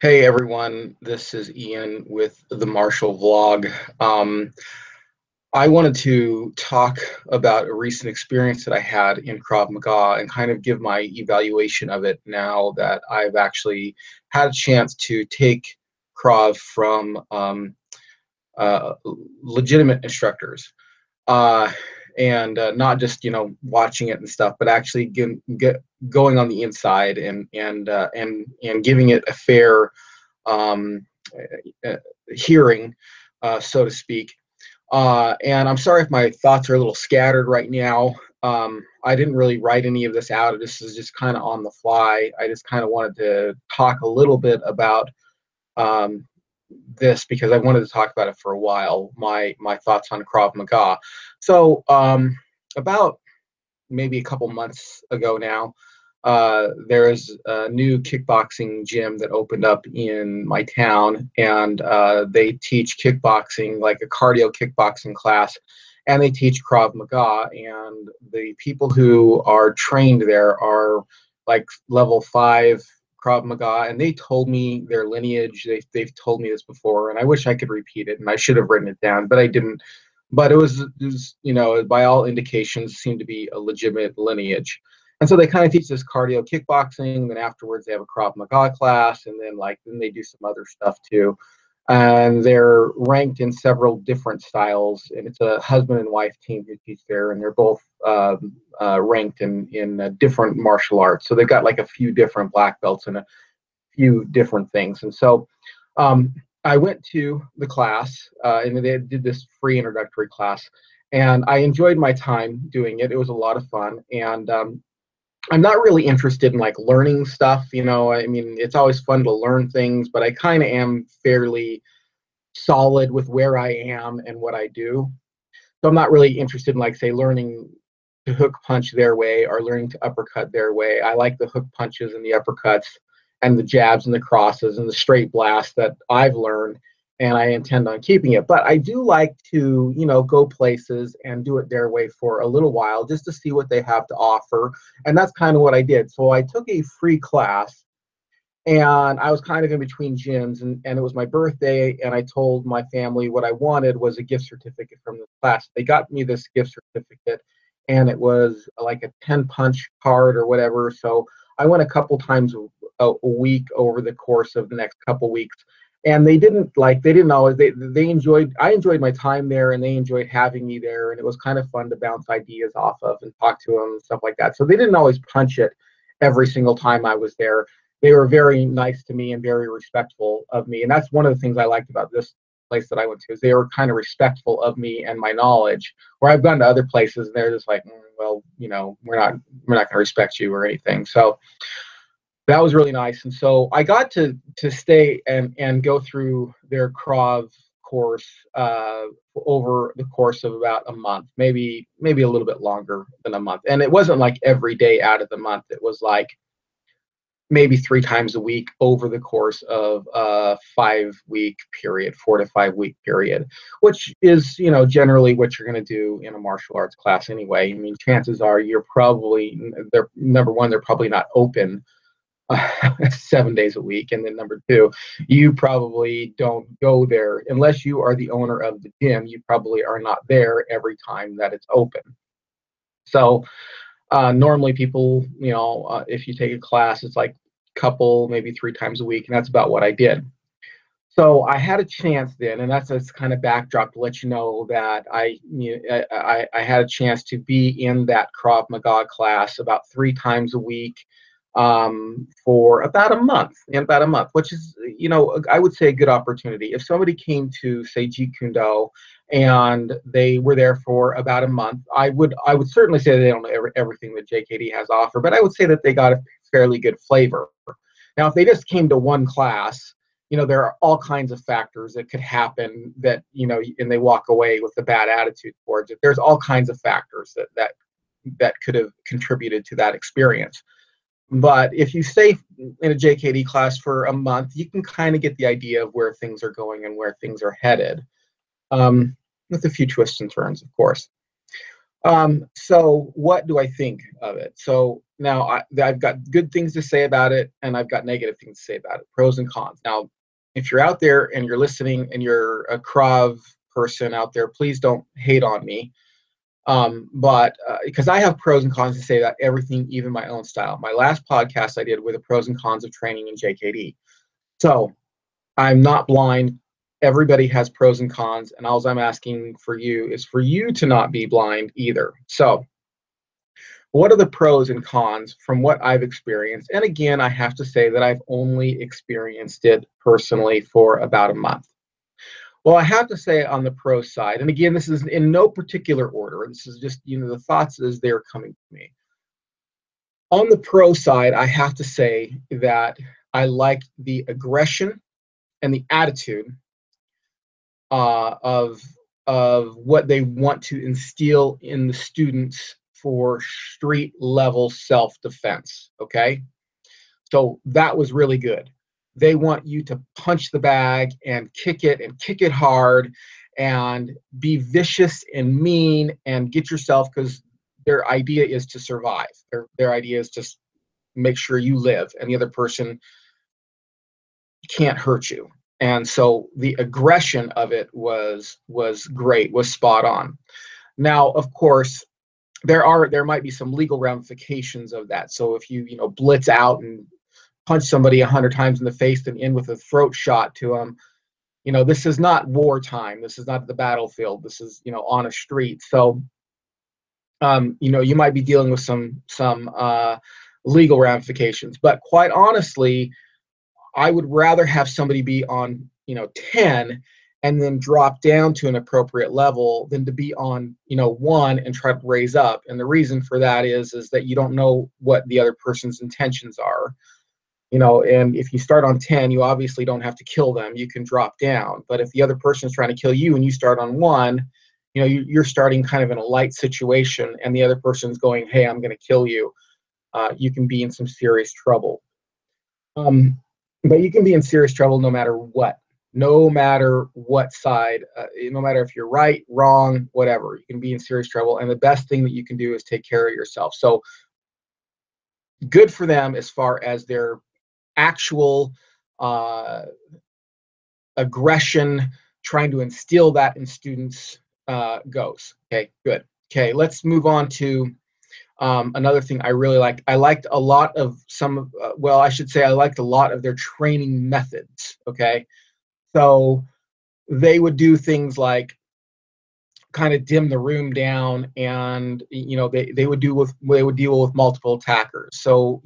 Hey everyone, this is Ian with the Marshall Vlog. I wanted to talk about a recent experience that I had in Krav Maga and kind of give my evaluation of it now that I've actually had a chance to take Krav from uh, legitimate instructors. Uh, and not just watching it and stuff, but actually going on the inside and giving it a fair um, hearing, so to speak. And I'm sorry if my thoughts are a little scattered right now. I didn't really write any of this out. This is just kind of on the fly. I just kind of wanted to talk a little bit about um, this because I wanted to talk about it for a while. My thoughts on Krav Maga. So about maybe a couple months ago now, there's a new kickboxing gym that opened up in my town, and they teach kickboxing, like a cardio kickboxing class, and they teach Krav Maga. And the people who are trained there are like level 5 Krav Maga, and they told me their lineage. They've told me this before, and I wish I could repeat it, and I should have written it down, but I didn't. But it was, by all indications, seemed to be a legitimate lineage. And so they kind of teach this cardio kickboxing. Then afterwards, they have a Krav Maga class, and then they do some other stuff too. And they're ranked in several different styles. And it's a husband and wife team who teach there, and they're both ranked in different martial arts. So they've got like a few different black belts and a few different things. And so um, I went to the class, and they did this free introductory class, and I enjoyed my time doing it. It was a lot of fun, and I'm not really interested in like learning stuff. I mean, it's always fun to learn things, but I kind of am fairly solid with where I am and what I do. So I'm not really interested in, like, say, learning to hook punch their way or learning to uppercut their way. I like the hook punches and the uppercuts and the jabs and the crosses and the straight blast that I've learned, and I intend on keeping it. But I do like to, go places and do it their way for a little while just to see what they have to offer. And that's kind of what I did. So I took a free class, and I was kind of in between gyms, and it was my birthday, and I told my family what I wanted was a gift certificate from the class. They got me this gift certificate, and it was like a 10 punch card or whatever. So I went a couple times a week over the course of the next couple weeks. And they didn't always, they enjoyed, I enjoyed my time there, and they enjoyed having me there. And it was kind of fun to bounce ideas off of and talk to them and stuff like that. So they didn't always punch it every single time I was there. They were very nice to me and very respectful of me. And that's one of the things I liked about this place that I went to, is they were kind of respectful of me and my knowledge. Where I've gone to other places and they're just like, well, we're not going to respect you or anything. So that was really nice. And so I got to stay and go through their Krav course over the course of about a month, maybe a little bit longer than a month. And it wasn't like every day out of the month. It was like maybe 3 times a week over the course of a 5 week period, 4 to 5 week period, which is, generally what you're going to do in a martial arts class anyway. I mean, chances are they're number one, they're probably not open 7 days a week. And then number two, you probably don't go there unless you are the owner of the gym. You probably are not there every time that it's open. So normally people, if you take a class, it's like couple, maybe 3 times a week, and that's about what I did. So I had a chance then, and that's this kind of backdrop to let you know that I had a chance to be in that Krav Maga class about 3 times a week for about a month, which is, I would say a good opportunity. If somebody came to, say, Jeet Kune Do and they were there for about a month, I would certainly say they don't know everything that JKD has to offer, but I would say that they got a fairly good flavor. Now, if they just came to one class, there are all kinds of factors that could happen that, and they walk away with a bad attitude towards it. There's all kinds of factors that could have contributed to that experience. But if you stay in a JKD class for a month, you can kind of get the idea of where things are going and where things are headed, with a few twists and turns, of course. So what do I think of it? So now I've got good things to say about it, and I've got negative things to say about it, pros and cons. Now, if you're out there and you're listening and you're a Krav person out there, please don't hate on me. But because I have pros and cons to say about everything, even my own style. My last podcast I did were the pros and cons of training in JKD. So I'm not blind. Everybody has pros and cons, and all I'm asking for you is for you to not be blind either. So, what are the pros and cons from what I've experienced? And again, I have to say that I've only experienced it personally for about a month. Well, I have to say on the pro side, and again, this is in no particular order. This is just, the thoughts as they're coming to me. On the pro side, I have to say that I like the aggression and the attitude of what they want to instill in the students for street level self defense. Okay, so that was really good. They want you to punch the bag and kick it hard and be vicious and mean and get yourself, because their idea is to survive. Their idea is just make sure you live and the other person can't hurt you. And so the aggression of it was great, was spot on. Now, of course, there might be some legal ramifications of that. So if you blitz out and punch somebody 100 times in the face and end with a throat shot to them, this is not wartime. This is not the battlefield. This is on a street. So you might be dealing with some legal ramifications. But quite honestly, I would rather have somebody be on 10 and then drop down to an appropriate level than to be on 1 and try to raise up. And the reason for that is that you don't know what the other person's intentions are. And if you start on 10, you obviously don't have to kill them. You can drop down. But if the other person is trying to kill you and you start on 1, you're starting kind of in a light situation, and the other person's going, "Hey, I'm going to kill you." You can be in some serious trouble. But you can be in serious trouble no matter what, side, no matter if you're right, wrong, whatever. You can be in serious trouble, and the best thing that you can do is take care of yourself. So good for them as far as their actual uh, aggression, trying to instill that in students goes. Okay, good. Okay, let's move on to another thing I really liked. I liked a lot of I should say I liked a lot of their training methods. Okay, so they would do things like kind of dim the room down, and they would deal with multiple attackers. So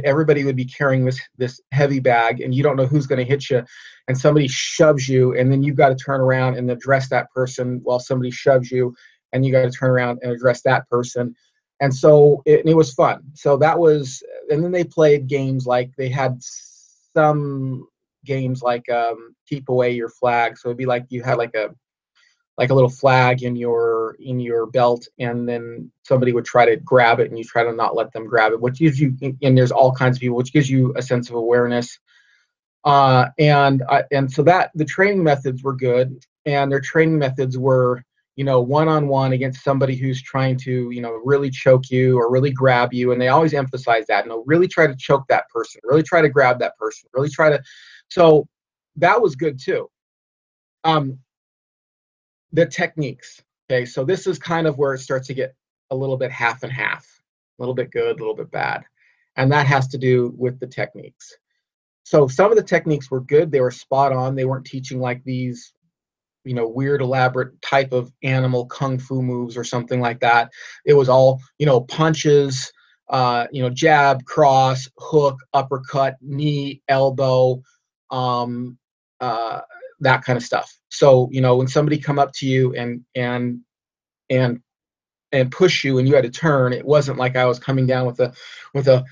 everybody would be carrying this heavy bag, and you don't know who's going to hit you, and somebody shoves you, and then you've got to turn around and address that person while somebody shoves you, and you got to turn around and address that person. And so it was fun. So that was, and then they played games, like they had some games like keep away your flag. So it'd be like you had like a little flag in your belt, and then somebody would try to grab it, and you try to not let them grab it, which gives you, and there's all kinds of people, which gives you a sense of awareness. And so that the training methods were good, and their training methods were one-on-one against somebody who's trying to really choke you or really grab you, and they always emphasize that, really try to choke that person, really try to grab that person, really try to. So that was good too. The techniques. Okay, so this is kind of where it starts to get a little bit half and half, a little bit good, a little bit bad. And that has to do with the techniques. So some of the techniques were good. They were spot on. They weren't teaching like these, weird, elaborate type of animal kung fu moves or something like that. It was all, punches, jab, cross, hook, uppercut, knee, elbow, that kind of stuff. So when somebody come up to you and push you and you had to turn, it wasn't like I was coming down with a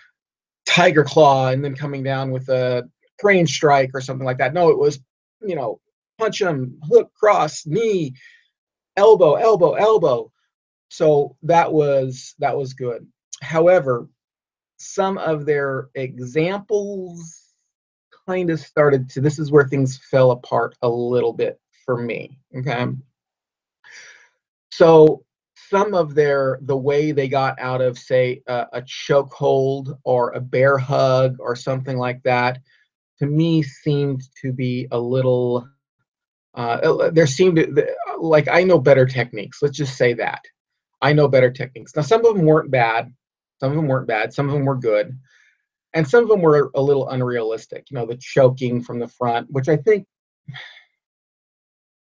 tiger claw and then coming down with a crane strike or something like that. No, it was punch them, hook, cross, knee, elbow, elbow, elbow. So that was good. However, some of their examples kind of started to, this is where things fell apart a little bit for me. Okay. So some of the way they got out of, say, a choke hold or a bear hug or something like that, to me seemed to be a little, there seemed to, like, I know better techniques. Let's just say that. I know better techniques. Now, some of them weren't bad. Some of them weren't bad. Some of them were good. And some of them were a little unrealistic. You know, the choking from the front, which I think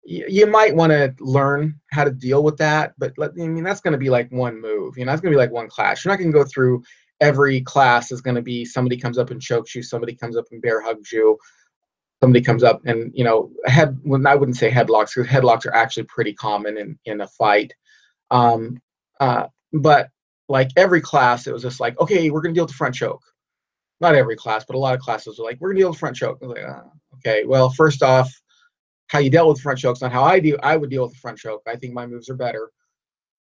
you might want to learn how to deal with that. But I mean, that's going to be like one move. You know, that's going to be like one class. You're not going to go through every class is going to be somebody comes up and chokes you, somebody comes up and bear hugs you, somebody comes up and, you know, well, I wouldn't say headlocks, because headlocks are actually pretty common in a fight. Um, but like every class, it was just like, okay, we're going to deal with the front choke. Not every class, but a lot of classes were like, we're going to deal with front choke. I was like, okay, well, first off, how you dealt with front choke's not how I would deal with the front choke. I think my moves are better.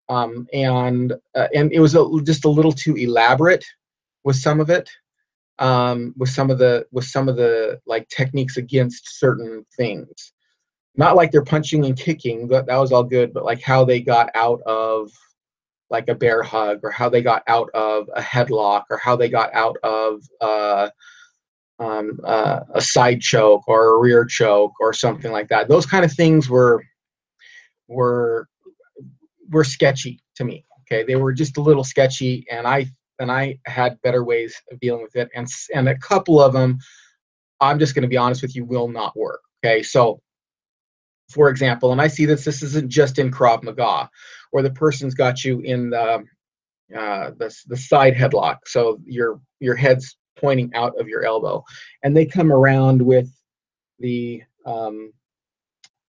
And it was just a little too elaborate with some of it. With some of the like techniques against certain things. Not like they're punching and kicking, but that was all good. But like how they got out of like a bear hug, or how they got out of a headlock, or how they got out of a side choke or a rear choke or something like that. Those kind of things were were sketchy to me. Okay, they were just a little sketchy, and I had better ways of dealing with it. And a couple of them, I'm just going to be honest with you, will not work. Okay, so for example, and I see this isn't just in Krav Maga, where the person's got you in the side headlock, so your head's pointing out of your elbow, and they come around with the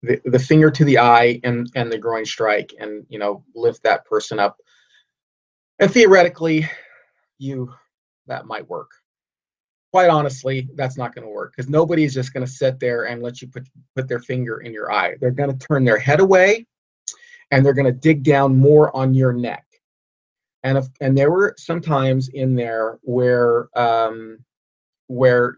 the finger to the eye and the groin strike, and you know, lift that person up. And theoretically, you that might work. Quite honestly, that's not going to work, because nobody's just going to sit there and let you put their finger in your eye. They're going to turn their head away, and they're going to dig down more on your neck. And there were some times in there where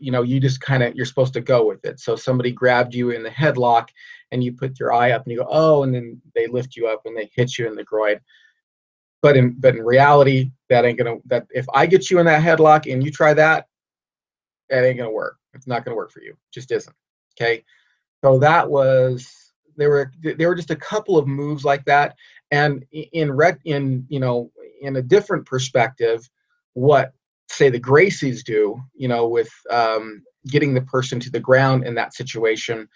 you know, you just kind of, you're supposed to go with it. So somebody grabbed you in the headlock, and you put your eye up, and you go, oh, and then they lift you up and they hit you in the groin. But in reality, that ain't gonna, that if I get you in that headlock and you try that, that ain't gonna work. It's not gonna work for you. It just isn't. Okay. So that was, there were just a couple of moves like that. And in you know, in a different perspective, what, say, the Gracies do, you know, with getting the person to the ground in that situation,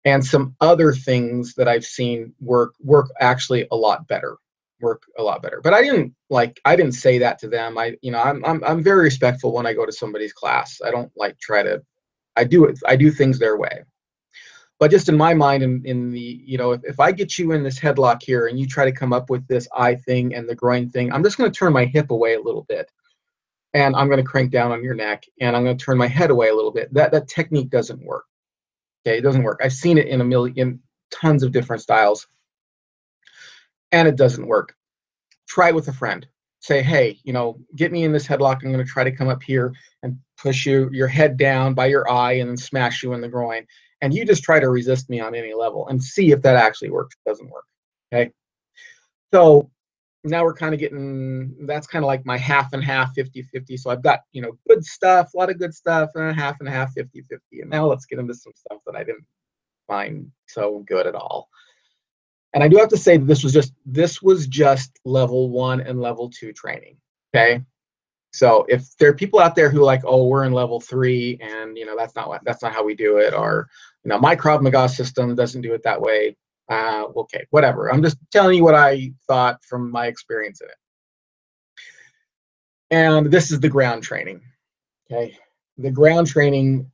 and some other things that I've seen work actually a lot better. Work a lot better. But I didn't say that to them. You know, I'm very respectful when I go to somebody's class. I don't like try to, I do things their way. But just in my mind, in the, you know, if I get you in this headlock here and you try to come up with this eye thing and the groin thing, I'm just going to turn my hip away a little bit, and I'm going to crank down on your neck, and I'm going to turn my head away a little bit. That technique doesn't work. Okay, it doesn't work. I've seen it in tons of different styles, and it doesn't work. Try it with a friend. Say, hey, you know, get me in this headlock. I'm going to try to come up here and push your head down by your eye and then smash you in the groin. And you just try to resist me on any level and see if that actually works. It doesn't work. Okay. So now we're kind of getting, that's kind of like my half and half, 50-50. So I've got, you know, good stuff, a lot of good stuff, and a half, 50-50. And now let's get into some stuff that I didn't find so good at all. And I do have to say this was just level 1 and level 2 training. Okay. So if there are people out there who like, oh, we're in level 3 and you know, that's not how we do it, or you know, my Krav Maga system doesn't do it that way. Okay, whatever. I'm just telling you what I thought from my experience in it. And this is the ground training. Okay. The ground training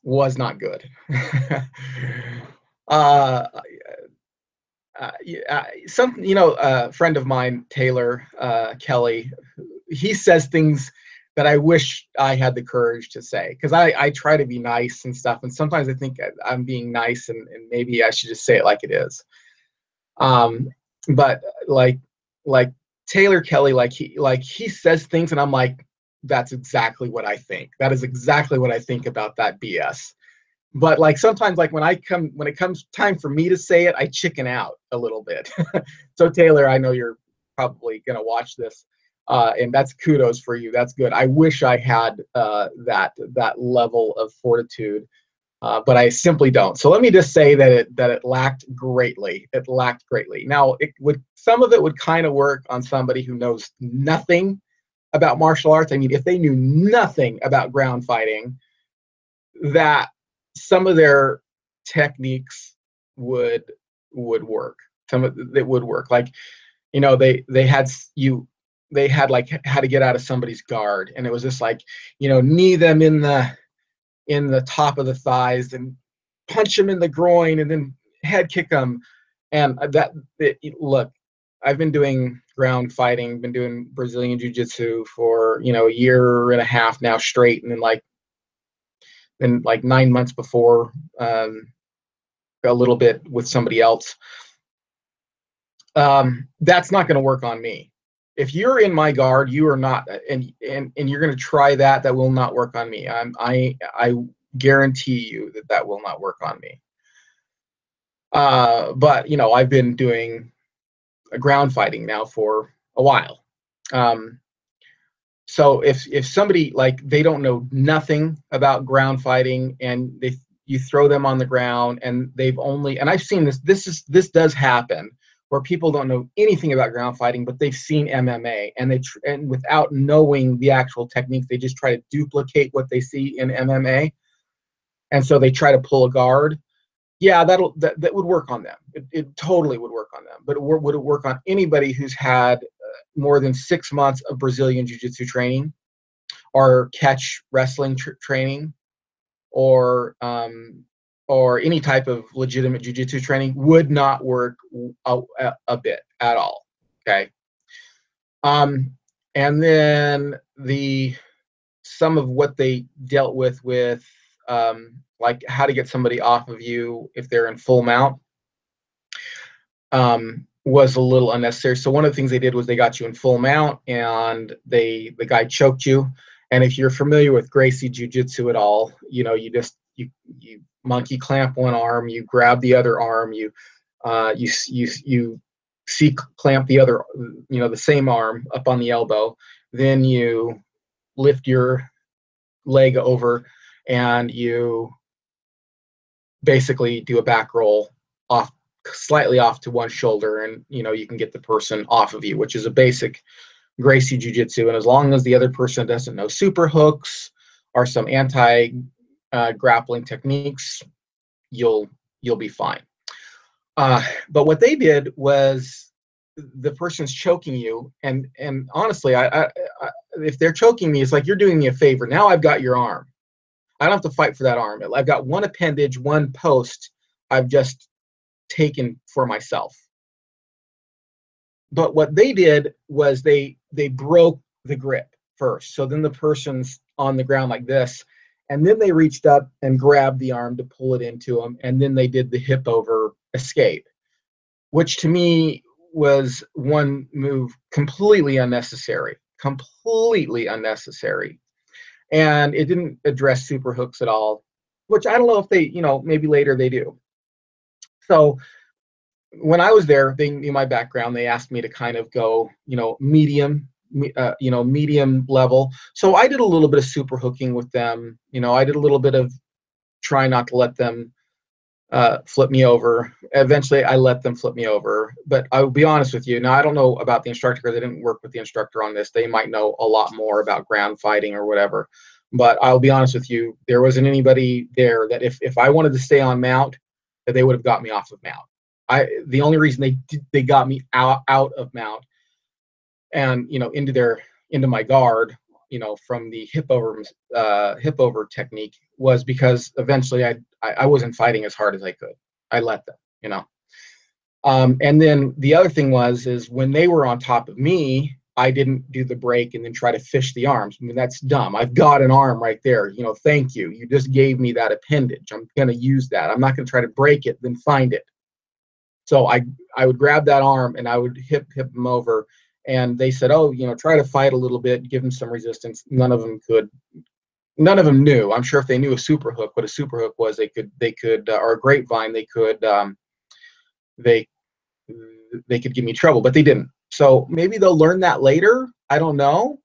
was not good. uh, some, you know, a friend of mine, Taylor Kelly, he says things that I wish I had the courage to say, because I try to be nice and stuff, and sometimes I think I'm being nice, and maybe I should just say it like it is. But like Taylor Kelly, like he says things, and I'm like, that's exactly what I think. That is exactly what I think about that BS. But like sometimes, like when it comes time for me to say it, I chicken out a little bit. So Taylor, I know you're probably gonna watch this, and that's kudos for you. That's good. I wish I had that level of fortitude, but I simply don't. So let me just say that it lacked greatly. It lacked greatly. Now, it would some of it would kind of work on somebody who knows nothing about martial arts. I mean, if they knew nothing about ground fighting, that some of their techniques would would work. Some of it would work. Like, they had you they had like how to get out of somebody's guard, and it was just like, knee them in the top of the thighs and punch them in the groin and then head kick them. And look, I've been doing ground fighting, been doing Brazilian jiu-jitsu for, a year and a half now straight. And then like 9 months before, a little bit with somebody else. That's not going to work on me. If you're in my guard, you are not, and you're going to try that. That will not work on me. I guarantee you that will not work on me. But I've been doing ground fighting now for a while. So if somebody, like, they don't know nothing about ground fighting, and you throw them on the ground, and and I've seen this does happen, where people don't know anything about ground fighting, but they've seen MMA, and without knowing the actual techniques, they just try to duplicate what they see in MMA, and so they try to pull a guard. Yeah, that would work on them. It totally would work on them. But would it work on anybody who's had more than 6 months of Brazilian Jiu-Jitsu training, or catch wrestling training, or any type of legitimate Jiu-Jitsu training? Would not work a bit at all. Okay. And then some of what they dealt with like how to get somebody off of you if they're in full mount, was a little unnecessary. So one of the things they did was they got you in full mount, and the guy choked you. And if you're familiar with Gracie Jiu-Jitsu at all, you monkey clamp one arm, you grab the other arm, you C clamp the other, the same arm up on the elbow, then you lift your leg over, and you basically do a back roll off, slightly off to one shoulder, and you can get the person off of you, which is a basic Gracie Jiu-Jitsu. And as long as the other person doesn't know super hooks or some anti grappling techniques, you'll be fine. But what they did was, the person's choking you, and honestly, if they're choking me, it's like, you're doing me a favor. Now I've got your arm. I don't have to fight for that arm. I've got one appendage, one post I've just taken for myself. But what they did was they broke the grip first. So then the person's on the ground like this, and then they reached up and grabbed the arm to pull it into them, and then they did the hip over escape, which to me was one move completely unnecessary, and it didn't address super hooks at all, which I don't know if they, maybe later they do. So when I was there, they knew my background. They asked me to kind of go, medium level. So I did a little bit of super hooking with them. I did a little bit of trying not to let them flip me over. Eventually, I let them flip me over. But I will be honest with you. Now, I don't know about the instructor, because I didn't work with the instructor on this. They might know a lot more about ground fighting or whatever. But I'll be honest with you. There wasn't anybody there that if I wanted to stay on mount, that they would have got me off of mount. The only reason they got me out of mount and into my guard, from the hip over technique, was because eventually I wasn't fighting as hard as I could. I let them, and then the other thing is when they were on top of me, I didn't do the break and then try to fish the arms. I mean, that's dumb. I've got an arm right there. Thank you. You just gave me that appendage. I'm going to use that. I'm not going to try to break it, then find it. So I would grab that arm and I would hip them over. And they said, oh, try to fight a little bit, give them some resistance. None of them could none of them knew. I'm sure if they knew a super hook, what a super hook was, they could or a grapevine, they they could give me trouble, but they didn't. So maybe they'll learn that later. I don't know,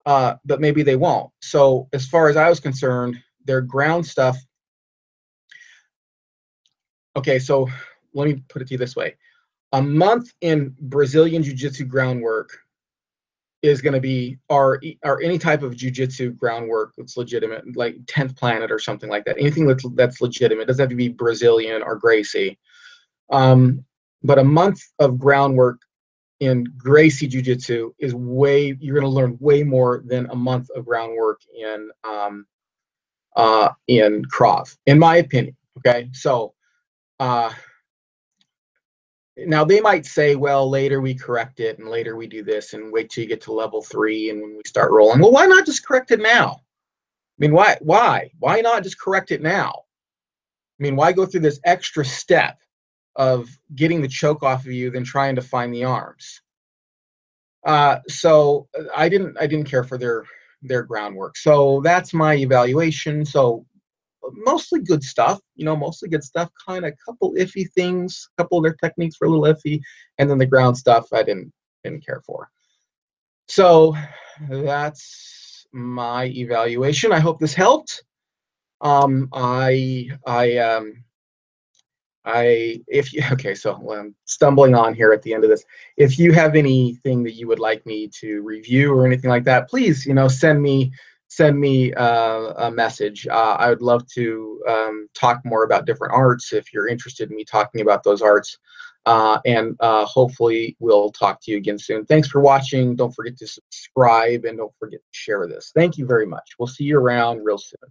but maybe they won't. So as far as I was concerned, their ground stuff. Okay, so let me put it to you this way: a month in Brazilian Jiu-Jitsu groundwork is going to be, or any type of jiu-jitsu groundwork that's legitimate, like 10th Planet or something like that. Anything that's legitimate. It doesn't have to be Brazilian or Gracie. But a month of groundwork in Gracie Jiu-Jitsu is you're going to learn way more than a month of groundwork in Krav, in my opinion. Okay, so uh, now they might say, well, later we correct it, and later we do this, and wait till you get to level 3, and when we start rolling. Well, why not just correct it now? I mean, why not just correct it now? I mean, why go through this extra step of getting the choke off of you, then trying to find the arms? So I didn't care for their groundwork. So that's my evaluation. So mostly good stuff, mostly good stuff. Kind of a couple iffy things, a couple of their techniques were a little iffy, and then the ground stuff I didn't care for. So that's my evaluation. I hope this helped. If you okay, so I'm stumbling on here at the end of this. If you have anything that you would like me to review or anything like that, please, send me a message. I would love to talk more about different arts if you're interested in me talking about those arts. And hopefully we'll talk to you again soon. Thanks for watching. Don't forget to subscribe and don't forget to share this. Thank you very much. We'll see you around real soon.